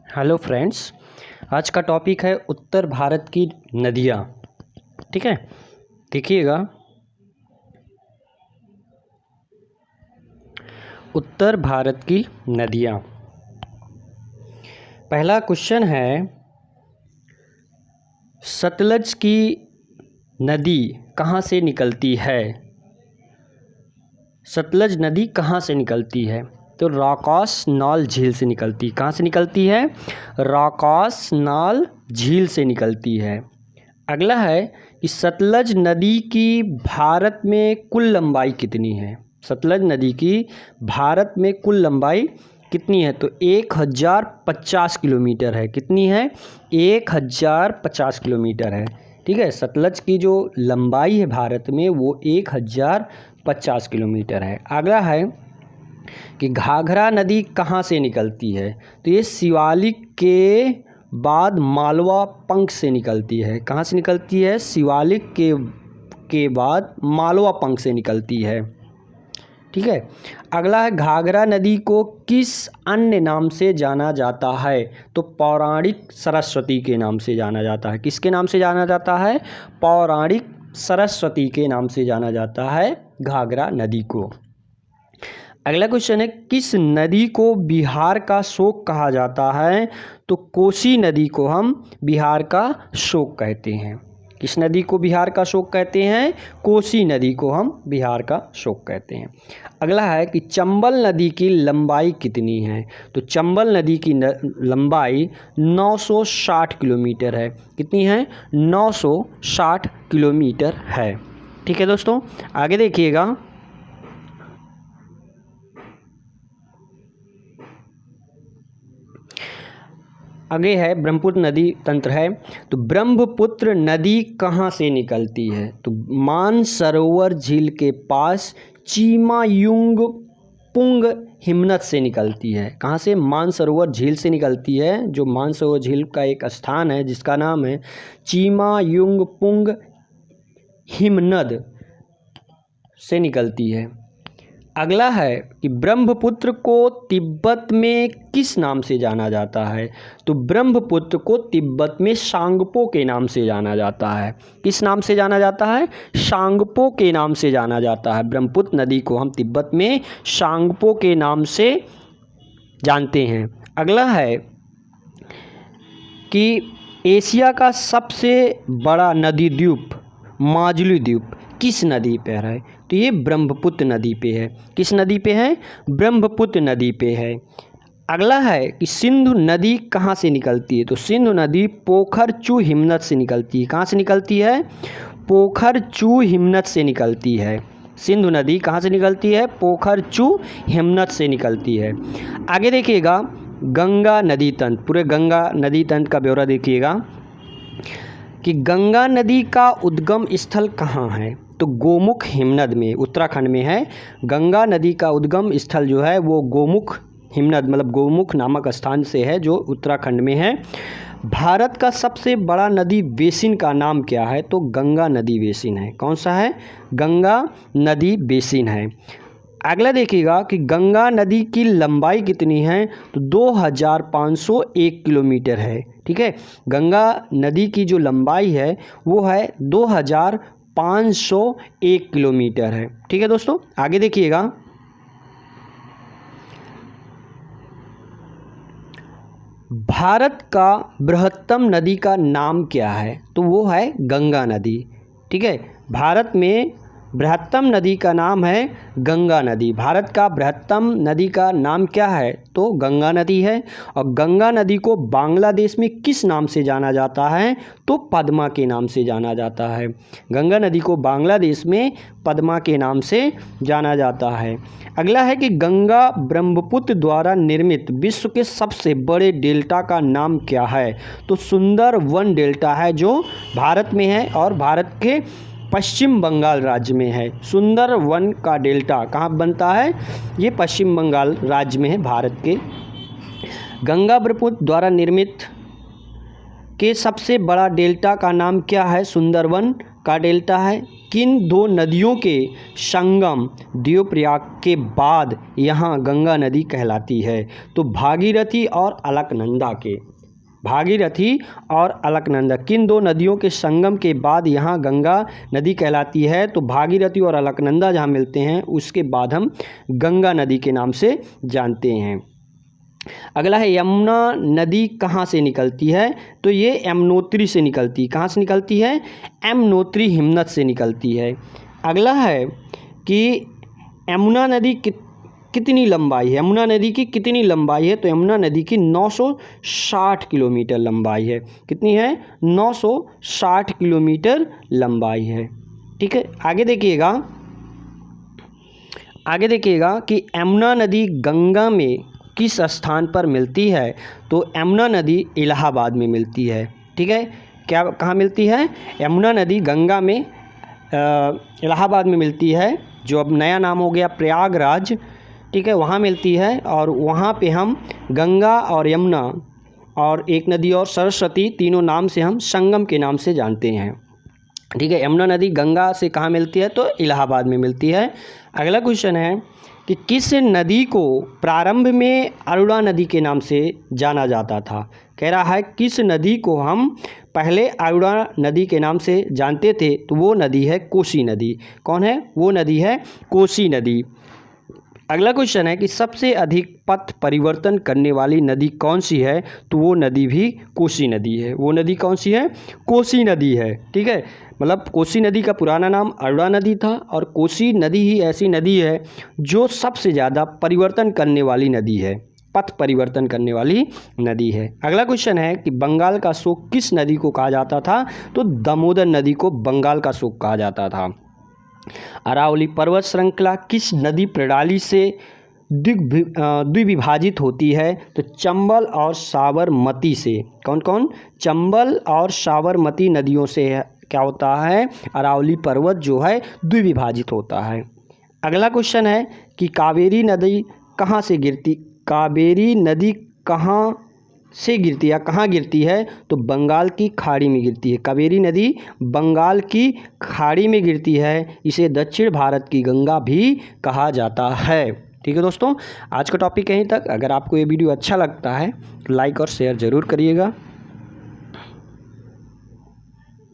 Hello friends. आज का topic है उत्तर भारत की नदियाँ। ठीक है, देखिएगा। उत्तर भारत की नदियाँ। पहला क्वेश्चन है, सतलज की नदी कहाँ से निकलती है? सतलज नदी कहाँ से निकलती है? तो राकास नाल झील से निकलती है। कहाँ से निकलती है? राकास नाल झील से निकलती है। अगला है कि सतलज नदी की भारत में कुल लंबाई कितनी है? सतलज नदी की भारत में कुल लंबाई कितनी है? तो 1050 किलोमीटर है। कितनी है? 1050 किलोमीटर है। ठीक है, सतलज की जो लंबाई है भारत में वो 1050 किलोमीटर है। अगला है कि घाघरा नदी कहाँ से निकलती है? तो ये शिवालिक के बाद मालवा पंख से निकलती है। कहाँ से निकलती है? शिवालिक के बाद मालवा पंख से निकलती है। ठीक है, अगला है घाघरा नदी को किस अन्य नाम से जाना जाता है? तो पौराणिक सरस्वती के नाम से जाना जाता है। किसके नाम से जाना जाता है? पौराणिक सरस्वती के नाम से जाना जाता है घाघरा नदी को। अगला क्वेश्चन है, किस नदी को बिहार का शोक कहा जाता है? तो कोसी नदी को हम बिहार का शोक कहते हैं। किस नदी को बिहार का शोक कहते हैं? कोसी नदी को हम बिहार का शोक कहते हैं। अगला है कि चंबल नदी की लंबाई कितनी है? तो चंबल नदी की लंबाई 960 किलोमीटर है। कितनी है? 960 किलोमीटर है। ठीक है दोस्तों, आगे देखिएगा। आगे है ब्रह्मपुत्र नदी तंत्र है। तो ब्रह्मपुत्र नदी कहाँ से निकलती है? तो मानसरोवर झील के पास चीमायुंग पुंग हिमनद से निकलती है। कहाँ से? मानसरोवर झील से निकलती है। जो मानसरोवर झील का एक स्थान है जिसका नाम है चीमायुंग पुंग हिमनद से निकलती है। अगला है कि ब्रह्मपुत्र को तिब्बत में किस नाम से जाना जाता है? तो ब्रह्मपुत्र को तिब्बत में सांगपो के नाम से जाना जाता है। किस नाम से जाना जाता है? सांगपो के नाम से जाना जाता है। ब्रह्मपुत्र नदी को हम तिब्बत में सांगपो के नाम से जानते हैं। अगला है कि एशिया का सबसे बड़ा नदी द्वीप माजुली द्वीप किस नदी पर है? तो ये ब्रह्मपुत्र नदी पे है। किस नदी पे है? ब्रह्मपुत्र नदी पे है। अगला है कि सिंधु नदी कहाँ से निकलती है? तो सिंधु नदी पोखरचू हिमनद से निकलती है। कहाँ से निकलती है? पोखरचू हिमनद से निकलती है। सिंधु नदी कहाँ से निकलती है? पोखरचू हिमनद से निकलती है। आगे देखिएगा गंगा नदी तंत्र। पूरे गंगा नदी तंत्र का ब्यौरा देखिएगा कि गंगा नदी का उद्गम स्थल कहाँ है? तो गोमुख हिमनद में, उत्तराखंड में है। गंगा नदी का उद्गम स्थल जो है वो गोमुख हिमनद मतलब गोमुख नामक स्थान से है जो उत्तराखंड में है। भारत का सबसे बड़ा नदी बेसिन का नाम क्या है? तो गंगा नदी बेसिन है। कौन सा है? गंगा नदी बेसिन है। अगला देखिएगा कि गंगा नदी की लंबाई कितनी है? तो 2501 किलोमीटर है। ठीक है, गंगा नदी की जो लंबाई है वो है 2501 किलोमीटर है। ठीक है दोस्तों, आगे देखिएगा। भारत का बृहत्तम नदी का नाम क्या है? तो वो है गंगा नदी। ठीक है, भारत में बृहत्तम नदी का नाम है गंगा नदी। भारत का बृहत्तम नदी का नाम क्या है? तो गंगा नदी है। और गंगा नदी को बांग्लादेश में किस नाम से जाना जाता है? तो पद्मा के नाम से जाना जाता है। गंगा नदी को बांग्लादेश में पद्मा के नाम से जाना जाता है। अगला है कि गंगा ब्रह्मपुत्र द्वारा निर्मित विश्व के सबसे बड़े डेल्टा का नाम क्या है? तो सुंदरवन डेल्टा है जो भारत में है और भारत के पश्चिम बंगाल राज्य में है। सुंदरवन का डेल्टा कहाँ बनता है? ये पश्चिम बंगाल राज्य में है भारत के। गंगा ब्रह्मपुत्र द्वारा निर्मित के सबसे बड़ा डेल्टा का नाम क्या है? सुंदरवन का डेल्टा है। किन दो नदियों के संगम देवप्रयाग के बाद यहाँ गंगा नदी कहलाती है? तो भागीरथी और अलकनंदा के, भागीरथी और अलकनंदा किन दो नदियों के संगम के बाद यहाँ गंगा नदी कहलाती है? तो भागीरथी और अलकनंदा जहाँ मिलते हैं उसके बाद हम गंगा नदी के नाम से जानते हैं। अगला है यमुना नदी कहाँ से निकलती है? तो ये यमुनोत्री से निकलती है। कहाँ से निकलती है? यमुनोत्री हिमनद से निकलती है। अगला है कि यमुना नदी कितनी लंबाई है? यमुना नदी की कितनी लंबाई है? तो यमुना नदी की 960 किलोमीटर लंबाई है। कितनी है? 960 किलोमीटर लंबाई है। ठीक है, आगे देखिएगा कि यमुना नदी गंगा में किस स्थान पर मिलती है? तो यमुना नदी इलाहाबाद में मिलती है। ठीक है, कहाँ मिलती है? यमुना नदी गंगा में इलाहाबाद में मिलती है, जो अब नया नाम हो गया प्रयागराज। ठीक है, वहाँ मिलती है और वहाँ पे हम गंगा और यमुना और एक नदी और सरस्वती, तीनों नाम से हम संगम के नाम से जानते हैं। ठीक है, यमुना नदी गंगा से कहाँ मिलती है? तो इलाहाबाद में मिलती है। अगला क्वेश्चन है कि किस नदी को प्रारंभ में अरुणा नदी के नाम से जाना जाता था? कह रहा है किस नदी को हम पहले अरुणा नदी के नाम से जानते थे? तो वो नदी है कोसी नदी। कौन है? वो नदी है कोसी नदी। अगला क्वेश्चन है कि सबसे अधिक पथ परिवर्तन करने वाली नदी कौन सी है? तो वो नदी भी कोसी नदी है। वो नदी कौन सी है? कोसी नदी है। ठीक है, मतलब कोसी नदी का पुराना नाम अरुणा नदी था और कोसी नदी ही ऐसी नदी है जो सबसे ज़्यादा परिवर्तन करने वाली नदी है, पथ परिवर्तन करने वाली नदी है। अगला क्वेश्चन है कि बंगाल का शोक किस नदी को कहा जाता था? तो दामोदर नदी को बंगाल का शोक कहा जाता था। अरावली पर्वत श्रृंखला किस नदी प्रणाली से द्विविभाजित होती है? तो चंबल और साबरमती से। कौन कौन? चंबल और साबरमती नदियों से क्या होता है? अरावली पर्वत जो है द्विविभाजित होता है। अगला क्वेश्चन है कि कावेरी नदी कहाँ से गिरती? कावेरी नदी कहाँ से गिरती है, कहाँ गिरती है? तो बंगाल की खाड़ी में गिरती है। कावेरी नदी बंगाल की खाड़ी में गिरती है। इसे दक्षिण भारत की गंगा भी कहा जाता है। ठीक है दोस्तों, आज का टॉपिक यहीं तक। अगर आपको ये वीडियो अच्छा लगता है तो लाइक और शेयर ज़रूर करिएगा।